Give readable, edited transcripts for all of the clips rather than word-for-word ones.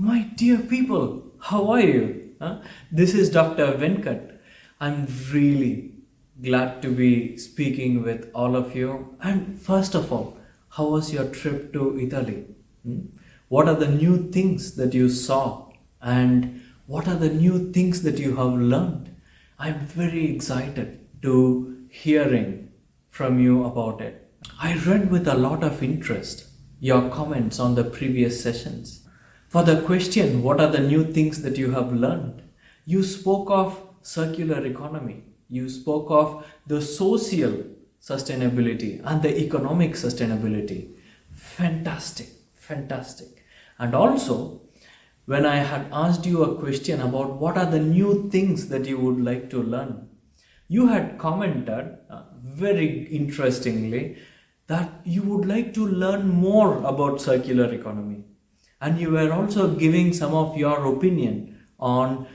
My dear people, how are you? This is Dr. Venkat. I'm really glad to be speaking with all of you. And first of all, how was your trip to Italy? Hmm? What are the new things that you saw? And what are the new things that you have learned? I'm very excited to hearing from you about it. I read with a lot of interest your comments on the previous sessions. For the question, what are the new things that you have learned? You spoke of circular economy. You spoke of the social sustainability and the economic sustainability. Fantastic, fantastic. And also, when I had asked you a question about what are the new things that you would like to learn, you had commented very interestingly that you would like to learn more about circular economy, and you were also giving some of your opinion on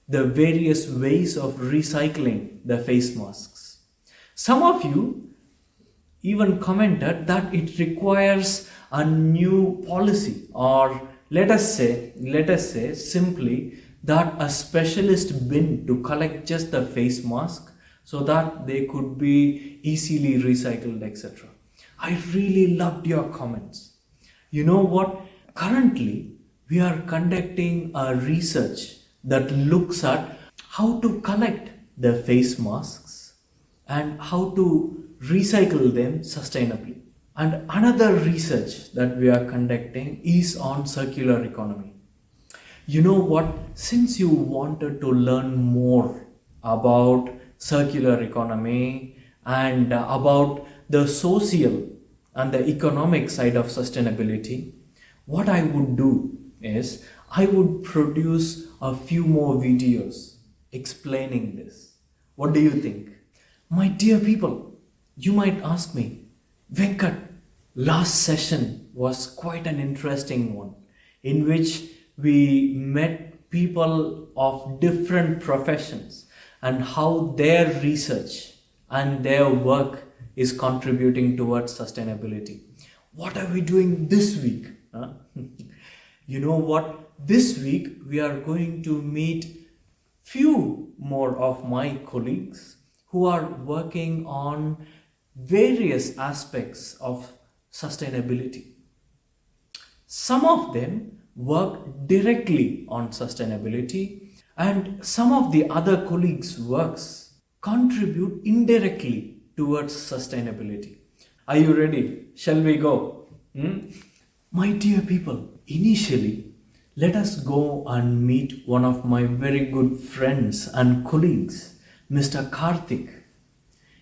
the various ways of recycling the face masks. Some of you even commented that it requires a new policy, or let us say simply that a specialist bin to collect just the face mask so that they could be easily recycled, etc. I really loved your comments. You know what? Currently, we are conducting a research that looks at how to collect the face masks and how to recycle them sustainably. And another research that we are conducting is on circular economy. You know what? Since you wanted to learn more about circular economy and about the social and the economic side of sustainability, what I would do is I would produce a few more videos explaining this. What do you think? My dear people, you might ask me, Venkat, last session was quite an interesting one in which we met people of different professions and how their research and their work is contributing towards sustainability. What are we doing this week? Huh? You know what? This week we are going to meet few more of my colleagues who are working on various aspects of sustainability. Some of them work directly on sustainability, and some of the other colleagues' works contribute indirectly towards sustainability. Are you ready? Shall we go? My dear people, initially, let us go and meet one of my very good friends and colleagues, Mr. Karthik.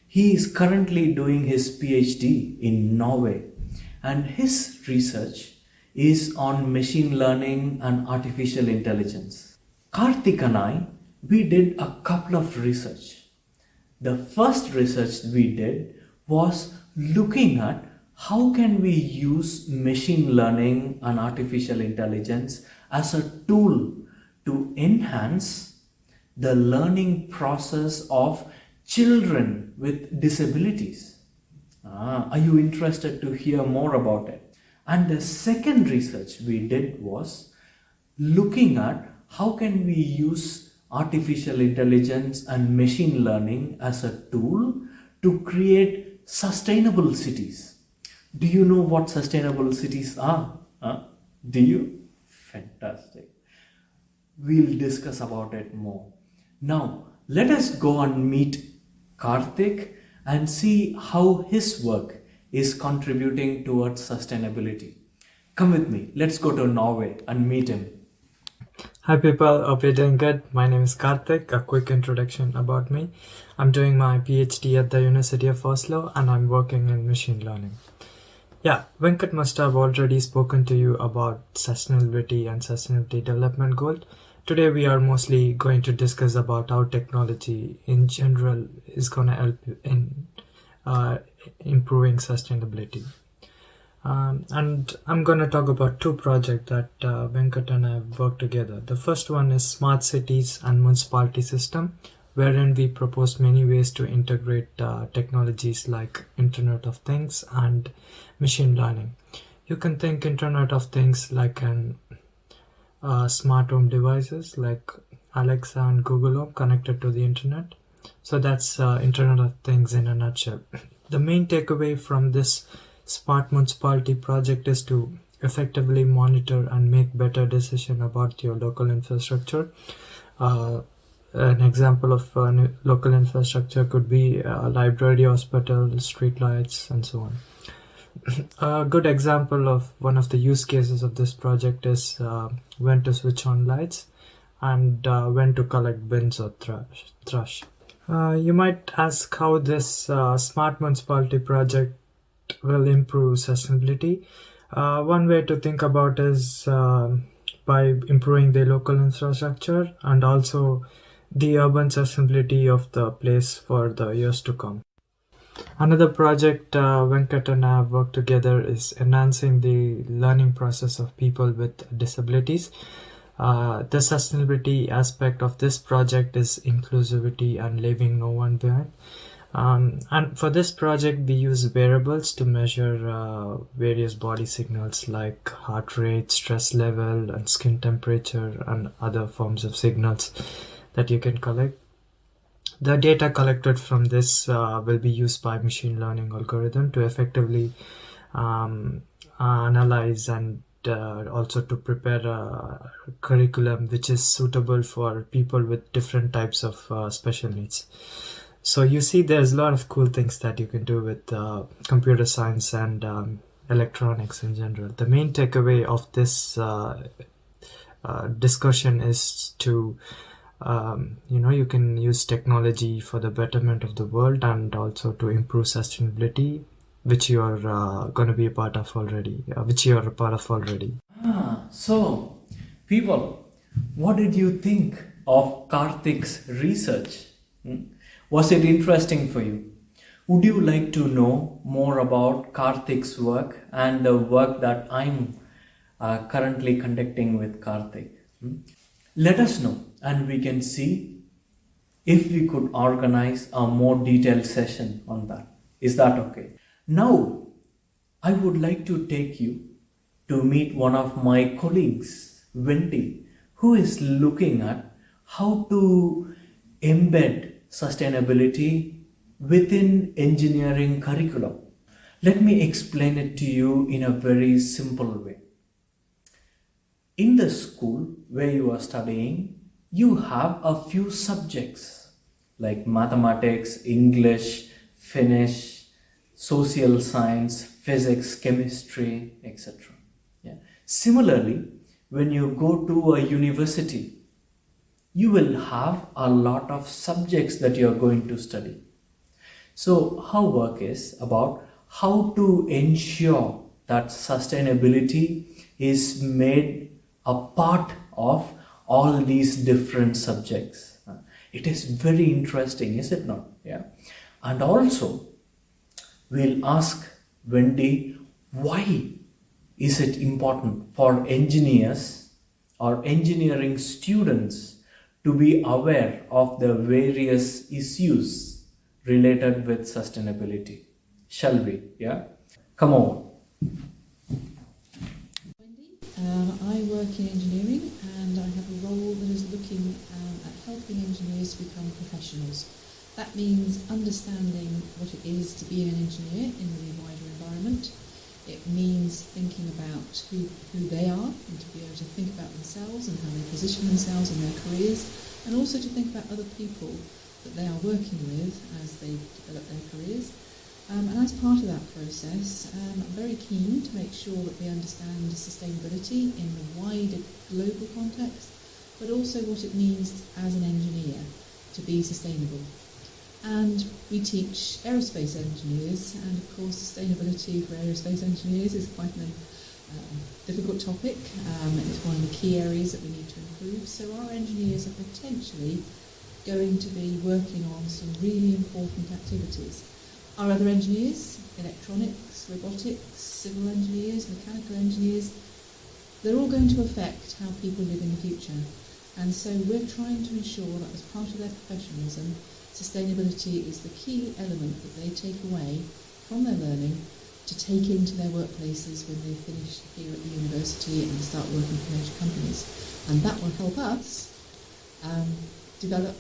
He is currently doing his PhD in Norway, and his research is on machine learning and artificial intelligence. Karthik and we did a couple of research. The first research we did was looking at how can we use machine learning and artificial intelligence as a tool to enhance the learning process of children with disabilities. Are you interested to hear more about it? And the second research we did was looking at how can we use artificial intelligence and machine learning as a tool to create sustainable cities. Do you know what sustainable cities are? Do you? Fantastic. We'll discuss about it more. Now, let us go and meet Karthik and see how his work is contributing towards sustainability. Come with me. Let's go to Norway and meet him. Hi people, hope you're doing good. My name is Karthik. A quick introduction about me. I'm doing my PhD at the University of Oslo and I'm working in machine learning. Yeah, Venkat must have already spoken to you about sustainability and sustainability development goals. Today we are mostly going to discuss about how technology in general is going to help in improving sustainability. And I'm going to talk about two projects that Venkat and I have worked together. The first one is Smart Cities and Municipality System, wherein we propose many ways to integrate technologies like Internet of Things and machine learning. You can think Internet of Things like an smart home devices like Alexa and Google Home connected to the internet. So that's Internet of Things in a nutshell. The main takeaway from this smart municipality project is to effectively monitor and make better decisions about your local infrastructure. An example of local infrastructure could be library, hospital, street lights, and so on. A good example of one of the use cases of this project is when to switch on lights and when to collect bins or trash. You might ask how this smart municipality project will improve sustainability. One way to think about is by improving the local infrastructure and also the urban sustainability of the place for the years to come. Another project Venkat and I have worked together is enhancing the learning process of people with disabilities. The sustainability aspect of this project is inclusivity and leaving no one behind. And for this project, we use wearables to measure various body signals like heart rate, stress level, and skin temperature, and other forms of signals that you can collect. The data collected from this will be used by machine learning algorithm to effectively analyze and also to prepare a curriculum which is suitable for people with different types of special needs. So you see there's a lot of cool things that you can do with computer science and electronics in general. The main takeaway of this discussion is to you can use technology for the betterment of the world and also to improve sustainability, which you are going to be a part of already, So, people, what did you think of Karthik's research? Was it interesting for you? Would you like to know more about Karthik's work and the work that I'm currently conducting with Karthik? Let us know and we can see if we could organize a more detailed session on that. Is that okay? Now, I would like to take you to meet one of my colleagues, Wendy, who is looking at how to embed sustainability within engineering curriculum. Let me explain it to you in a very simple way. In the school where you are studying, you have a few subjects like mathematics, English, Finnish, social science, physics, chemistry, etc. Yeah. Similarly, when you go to a university, you will have a lot of subjects that you are going to study. So our work is about how to ensure that sustainability is made a part of all these different subjects. It is very interesting, is it not? Yeah. And also, we'll ask Wendy, why is it important for engineers or engineering students to be aware of the various issues related with sustainability? Shall we? Yeah? Come on. I work in engineering and I have a role that is looking at helping engineers become professionals. That means understanding what it is to be an engineer in the wider environment. It means thinking about who they are and to be able to think about themselves and how they position themselves in their careers, and also to think about other people that they are working with as they develop their careers. And as part of that process, I'm very keen to make sure that we understand sustainability in the wider global context, but also what it means as an engineer to be sustainable. And we teach aerospace engineers, and of course sustainability for aerospace engineers is quite a difficult topic. It's one of the key areas that we need to improve. So our engineers are potentially going to be working on some really important activities. Our other engineers, electronics, robotics, civil engineers, mechanical engineers, they're all going to affect how people live in the future. And so we're trying to ensure that as part of their professionalism, sustainability is the key element that they take away from their learning to take into their workplaces when they finish here at the university and start working for major companies. And that will help us develop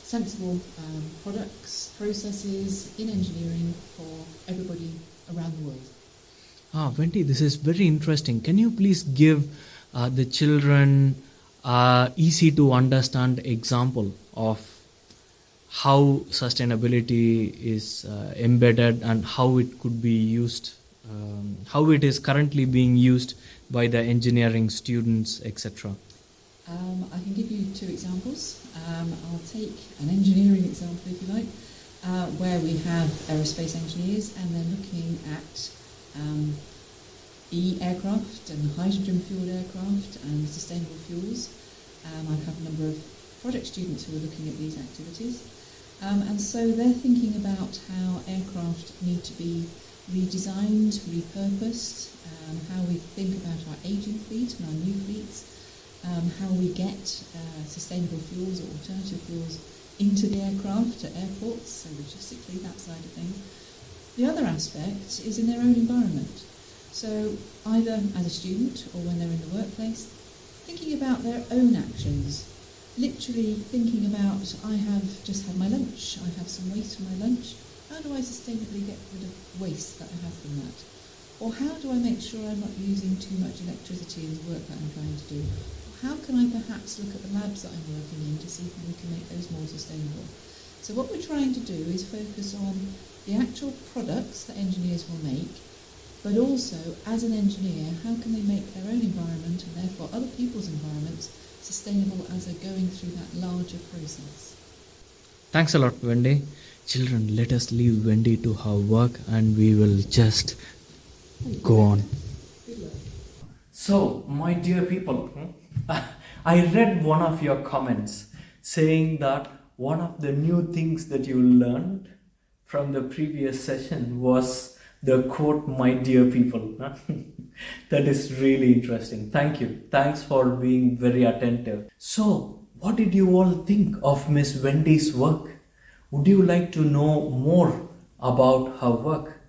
sensible products, processes in engineering for everybody around the world. Wendy, this is very interesting. Can you please give the children easy to understand example of how sustainability is embedded and how it could be used, how it is currently being used by the engineering students, etc.? I can give you two examples. I'll take an engineering example, if you like, where we have aerospace engineers and they're looking at e-aircraft and hydrogen-fueled aircraft and sustainable fuels. I have a number of project students who are looking at these activities. And so they're thinking about how aircraft need to be redesigned, repurposed, how we think about our aging fleet and our new fleets, how we get sustainable fuels or alternative fuels into the aircraft at airports, so logistically, that side of things. The other aspect is in their own environment. So either as a student or when they're in the workplace, thinking about their own actions, literally thinking about, I have just had my lunch, I have some waste from my lunch, how do I sustainably get rid of waste that I have from that? Or how do I make sure I'm not using too much electricity in the work that I'm trying to do? How can I perhaps look at the labs that I'm working in to see if we can make those more sustainable? So what we're trying to do is focus on the actual products that engineers will make, but also, as an engineer, how can they make their own environment and therefore other people's environments sustainable as they're going through that larger process? Thanks a lot, Wendy. Children, let us leave Wendy to her work and we will just go on. So, my dear people, I read one of your comments saying that one of the new things that you learned from the previous session was the quote, "my dear people." That is really interesting. Thank you. Thanks for being very attentive. So, what did you all think of Miss Wendy's work? Would you like to know more about her work?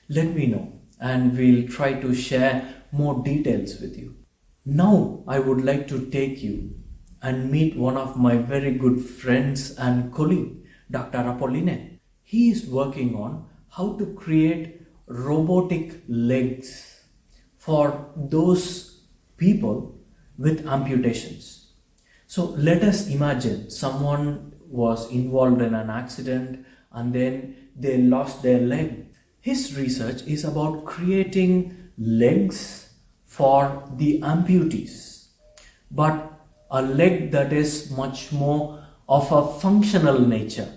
Let me know and we'll try to share more details with you. Now I would like to take you and meet one of my very good friends and colleague, Dr. Appolinaire. He is working on how to create robotic legs for those people with amputations. So let us imagine someone was involved in an accident and then they lost their leg. His research is about creating legs for the amputees, but a leg that is much more of a functional nature.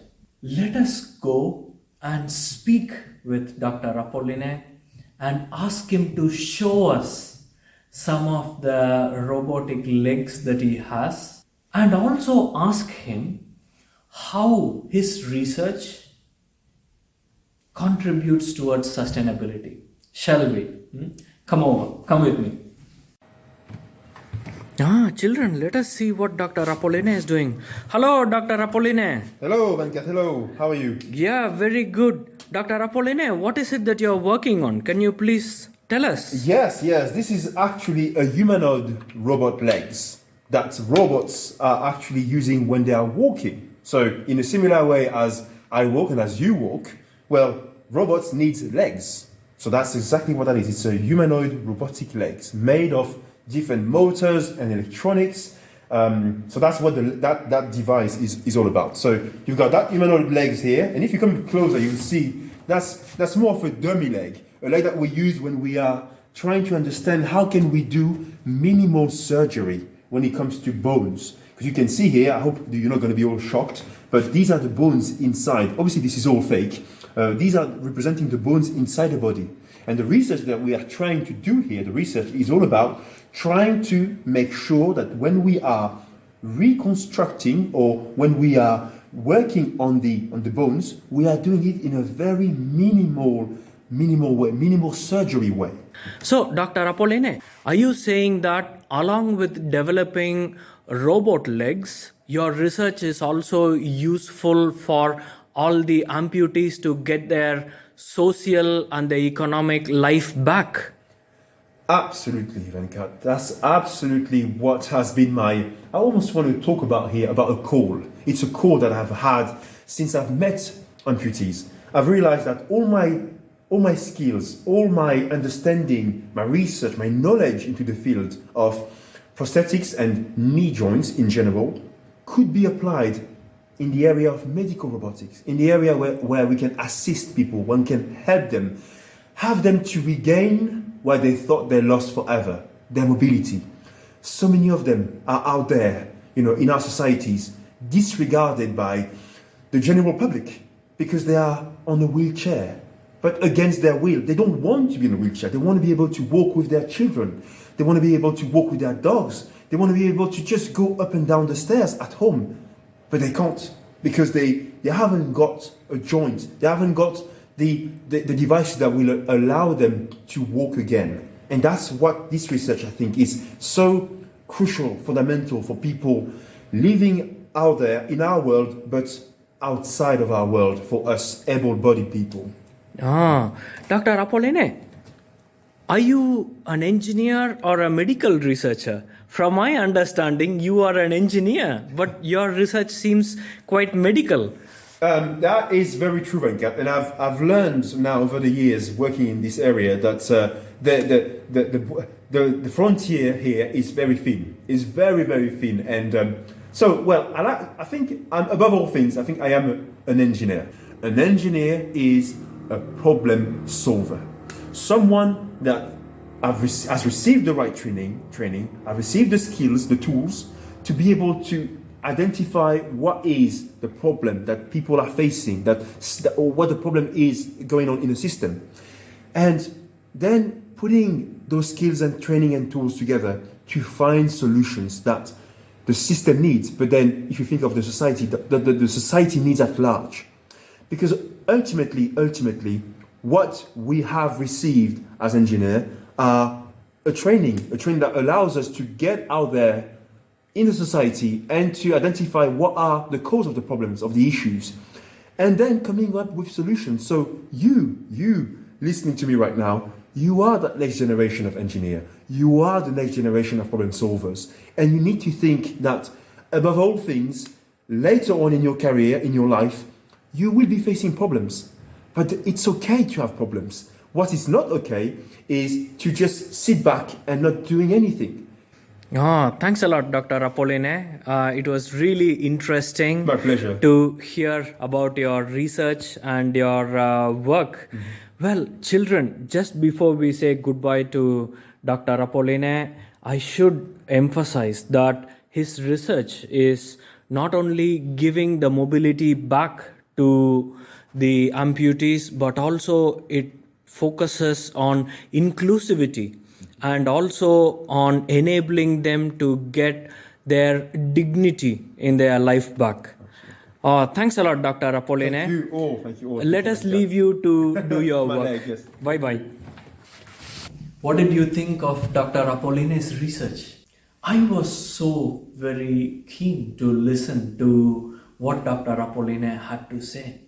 Let us go and speak with Dr. Appolinaire and ask him to show us some of the robotic legs that he has, and also ask him how his research contributes towards sustainability. Shall we? Come over, come with me. Children, let us see what Dr. Appolinaire is doing. Hello, Dr. Appolinaire. Hello, Venkat. Hello. How are you? Yeah, very good. Dr. Appolinaire, what is it that you're working on? Can you please tell us? Yes. This is actually a humanoid robot legs that robots are actually using when they are walking. So in a similar way as I walk and as you walk, well, robots need legs. So that's exactly what that is. It's a humanoid robotic legs made of different motors and electronics. So that's what that device is all about. So you've got that humanoid legs here, and if you come closer, you'll see that's more of a dummy leg, a leg that we use when we are trying to understand how can we do minimal surgery when it comes to bones. Because you can see here, I hope you're not going to be all shocked, but these are the bones inside. Obviously, this is all fake. These are representing the bones inside the body. And the research that we are trying to do here, the research is all about trying to make sure that when we are reconstructing or when we are working on the bones, we are doing it in a very minimal way, minimal surgery way. So, Dr. Appolinaire, are you saying that along with developing robot legs, your research is also useful for all the amputees to get their social and the economic life back? Absolutely, Venkat. That's absolutely what has been my. I almost want to talk about here about a call. It's a call that I've had since I've met amputees. I've realized that all my skills, all my understanding, my research, my knowledge into the field of prosthetics and knee joints in general could be applied in the area of medical robotics, in the area where we can assist people, one can help them, have them to regain what they thought they lost forever, their mobility. So many of them are out there, in our societies, disregarded by the general public because they are on a wheelchair, but against their will. They don't want to be in a wheelchair. They want to be able to walk with their children. They want to be able to walk with their dogs. They want to be able to just go up and down the stairs at home, but they can't because they haven't got a joint. They haven't got the devices that will allow them to walk again. And that's what this research, I think, is so crucial, fundamental for people living out there in our world, but outside of our world for us able-bodied people. Dr. Appolinaire, are you an engineer or a medical researcher? From my understanding, you are an engineer, but your research seems quite medical. That is very true, Venkat, and I've learned now over the years working in this area that the frontier here is very thin. It's very, very thin, and I think above all things, I think I am an engineer. An engineer is a problem solver, someone that has received the right training, I've received the skills, the tools to be able to identify what is the problem that people are facing, or what the problem is going on in the system, and then putting those skills and training and tools together to find solutions that the system needs. But then, if you think of the society, the society needs at large, because ultimately, what we have received as engineers are a training that allows us to get out there in the society and to identify what are the cause of the problems, of the issues, and then coming up with solutions. So you listening to me right now, you are that next generation of engineer. You are the next generation of problem solvers. And you need to think that above all things, later on in your career, in your life, you will be facing problems. But it's okay to have problems. What is not okay is to just sit back and not doing anything. Thanks a lot, Dr. Appolinaire. It was really interesting. My pleasure. To hear about your research and your work. Mm-hmm. Well, children, just before we say goodbye to Dr. Appolinaire, I should emphasize that his research is not only giving the mobility back to the amputees, but also it focuses on inclusivity and also on enabling them to get their dignity in their life back. Thanks a lot, Dr. Appolinaire. Thank you all. Let us leave you to do your work. Yes. Bye-bye. What did you think of Dr. Apollinaire's research? I was so very keen to listen to what Dr. Appolinaire had to say.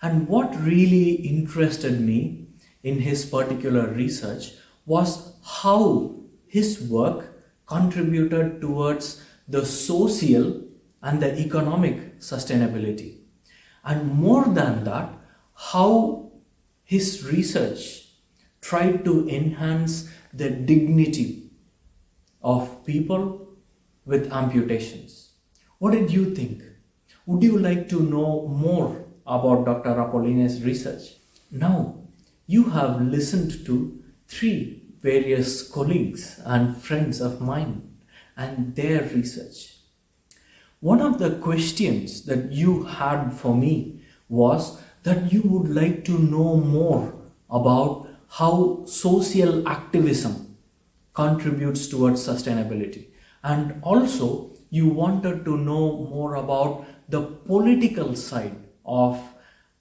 And what really interested me in his particular research was how his work contributed towards the social and the economic sustainability. And more than that, how his research tried to enhance the dignity of people with amputations. What did you think? Would you like to know more about Dr. Apollinaire's research? Now, you have listened to 3 various colleagues and friends of mine and their research. One of the questions that you had for me was that you would like to know more about how social activism contributes towards sustainability. And also, you wanted to know more about the political side of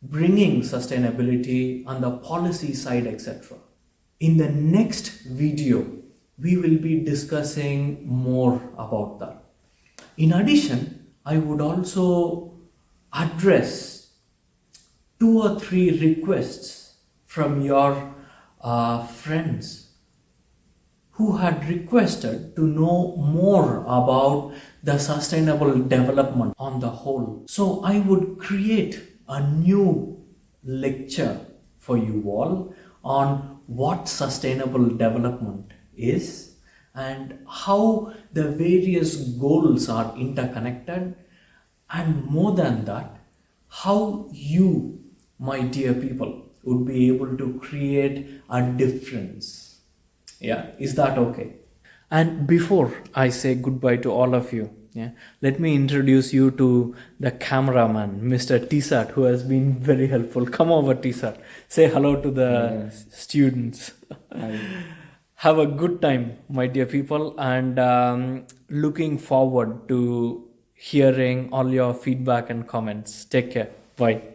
bringing sustainability and the policy side, etc. In the next video, we will be discussing more about that. In addition, I would also address 2 or 3 requests from your friends who had requested to know more about the sustainable development on the whole. So I would create a new lecture for you all on what sustainable development is and how the various goals are interconnected, and more than that, how you, my dear people, would be able to create a difference. Yeah, is that okay? And before I say goodbye to all of you, yeah, let me introduce you to the cameraman, Mr. Tsat, who has been very helpful. Come over, Tsat. Say hello to the students. Have a good time, my dear people, and looking forward to hearing all your feedback and comments. Take care. Bye.